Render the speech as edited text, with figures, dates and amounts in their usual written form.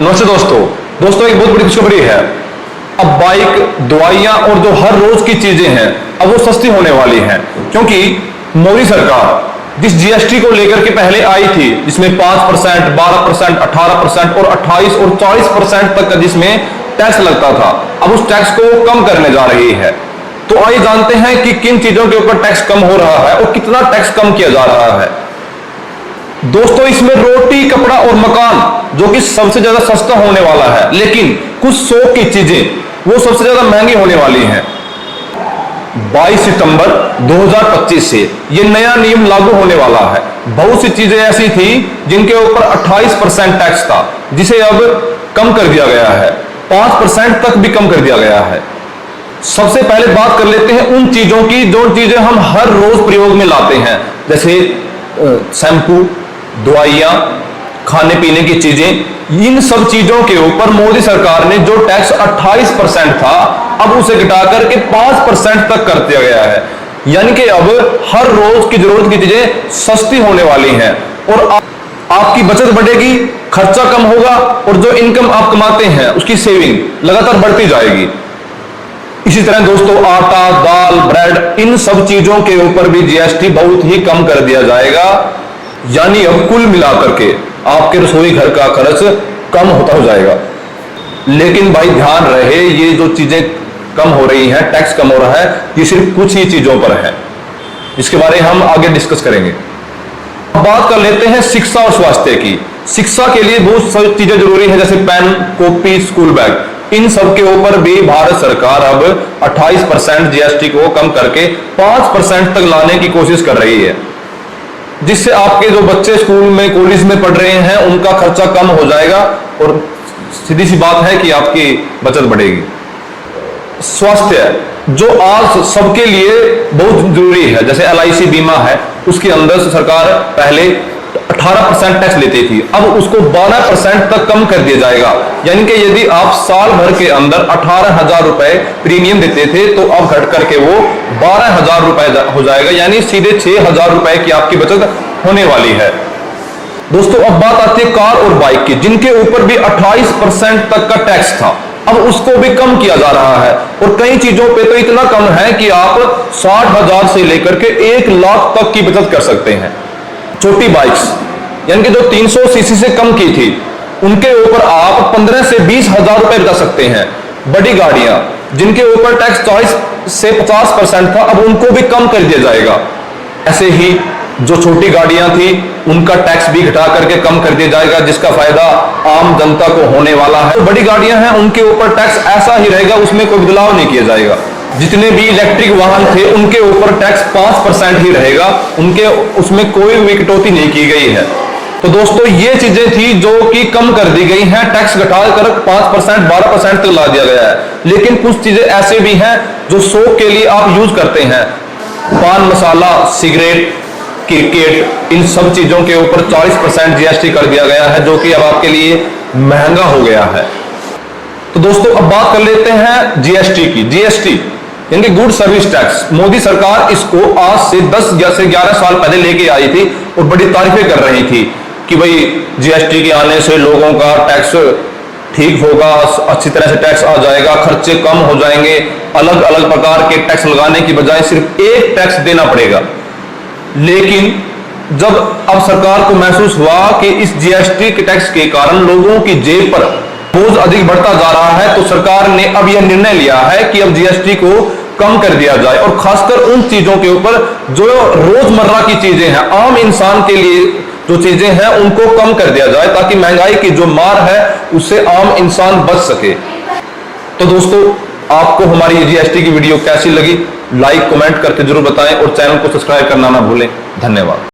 नमस्ते दोस्तों एक बहुत बड़ी खुशखबरी है। अब बाइक, दवाइयां और जो हर रोज की चीजें हैं अब वो सस्ती होने वाली हैं, क्योंकि मोदी सरकार जिस जीएसटी को लेकर के पहले आई थी, जिसमें 5%, 12%, 18% और 28 और 40% तक का जिसमें टैक्स लगता था, अब उस टैक्स को कम करने जा रही है। तो आइए जानते हैं कि किन चीजों के ऊपर टैक्स कम हो रहा है और कितना टैक्स कम किया जा रहा है। दोस्तों, इसमें रोटी, कपड़ा और मकान जो कि सबसे ज्यादा सस्ता होने वाला है, लेकिन कुछ शौक की चीजें वो सबसे ज्यादा महंगी होने वाली हैं। 22 सितंबर 2025 से ये नया नियम लागू होने वाला है। बहुत सी चीजें ऐसी थी जिनके ऊपर 28% टैक्स था, जिसे अब कम कर दिया गया है, 5% तक भी कम कर दिया गया है। सबसे पहले बात कर लेते हैं उन चीजों की जो चीजें हम हर रोज प्रयोग में लाते हैं, जैसे शैम्पू, दवाइयां, खाने पीने की चीजें। इन सब चीजों के ऊपर मोदी सरकार ने जो टैक्स 28% था, अब उसे घटाकर के 5% तक कर दिया गया है। यानी कि अब हर रोज की जरूरत की चीजें सस्ती होने वाली हैं और आपकी बचत बढ़ेगी, खर्चा कम होगा और जो इनकम आप कमाते हैं उसकी सेविंग लगातार बढ़ती जाएगी। इसी तरह दोस्तों, आटा, दाल, ब्रेड, इन सब चीजों के ऊपर भी जीएसटी बहुत ही कम कर दिया जाएगा। यानी अब कुल मिलाकर के आपके रसोई घर का खर्च कम होता हो जाएगा। लेकिन भाई ध्यान रहे, ये जो चीजें कम हो रही हैं, टैक्स कम हो रहा है, ये सिर्फ कुछ ही चीजों पर है। इसके बारे में हम आगे डिस्कस करेंगे। अब बात कर लेते हैं शिक्षा और स्वास्थ्य की। शिक्षा के लिए बहुत सारी चीजें जरूरी है, जैसे पेन, कॉपी, स्कूल बैग। इन सब के ऊपर भी भारत सरकार अब 28% जीएसटी को कम करके 5% तक लाने की कोशिश कर रही है, जिससे आपके जो बच्चे स्कूल में, कॉलेज में पढ़ रहे हैं, उनका खर्चा कम हो जाएगा और सीधी सी बात है कि आपकी बचत बढ़ेगी। स्वास्थ्य जो आज सबके लिए बहुत जरूरी है, जैसे LIC बीमा है, उसके अंदर से सरकार पहले 18% टैक्स लेती थी, अब उसको 12% तक कम कर दिया जाएगा। यानी कि यदि आप साल भर के अंदर 18,000 रुपए प्रीमियम देते थे, तो अब घट करके वो 12,000 रुपए हो जाएगा, यानी सीधे 6,000 रुपए की आपकी बचत होने वाली है। दोस्तों, अब बात आती है कार और बाइक की, जिनके ऊपर भी 28% तक का टैक्स था, अब उसको भी कम किया जा रहा है। और कई चीजों पे तो इतना कम है कि आप 60,000 से लेकर के 1 लाख तक की बचत कर सकते हैं। छोटी बाइक्स, यानी कि जो 300 सीसी से कम की थी, उनके ऊपर आप 15 से 20,000 रुपए बचा सकते हैं। बड़ी गाड़ियां जिनके ऊपर टैक्स 40 से 50% था, अब उनको भी कम कर दिया जाएगा। ऐसे ही जो छोटी गाड़ियां थी, उनका टैक्स भी घटा करके कम कर दिया जाएगा, जिसका फायदा आम जनता को होने वाला है। तो बड़ी गाड़ियां हैं, उनके ऊपर टैक्स ऐसा ही रहेगा, उसमें कोई बदलाव नहीं किया जाएगा। जितने भी इलेक्ट्रिक वाहन थे, उनके ऊपर टैक्स 5% ही रहेगा, उनके उसमें कोई भी कटौती नहीं की गई है। तो दोस्तों, ये चीजें थी जो कि कम कर दी गई हैं, टैक्स घटाकर 5%, 12% तक ला दिया गया है। लेकिन कुछ चीजें ऐसे भी हैं जो शौक के लिए आप यूज करते हैं, पान मसाला, सिगरेट, क्रिकेट, इन सब चीजों के ऊपर 40% जीएसटी कर दिया गया है, जो कि अब आपके लिए महंगा हो गया है। तो दोस्तों, अब बात कर लेते हैं जीएसटी की। जीएसटी यानी गुड सर्विस टैक्स, मोदी सरकार इसको आज से 10 से 11 साल पहले लेके आई थी और बड़ी तारीफें कर रही थी कि भाई जीएसटी के आने से लोगों का टैक्स ठीक होगा, अच्छी तरह से टैक्स आ जाएगा, खर्चे कम हो जाएंगे, अलग अलग प्रकार के टैक्स लगाने की बजाय सिर्फ एक टैक्स देना पड़ेगा। लेकिन जब अब सरकार को महसूस हुआ कि इस जीएसटी के टैक्स के कारण लोगों की जेब पर बोझ अधिक बढ़ता जा रहा है, तो सरकार ने अब यह निर्णय लिया है कि अब जीएसटी को कम कर दिया जाए, और खासकर उन चीजों के ऊपर जो रोजमर्रा की चीजें हैं, आम इंसान के लिए जो चीजें हैं, उनको कम कर दिया जाए, ताकि महंगाई की जो मार है उससे आम इंसान बच सके। तो दोस्तों, आपको हमारी जीएसटी की वीडियो कैसी लगी, लाइक कमेंट करके जरूर बताएं और चैनल को सब्सक्राइब करना ना भूलें। धन्यवाद।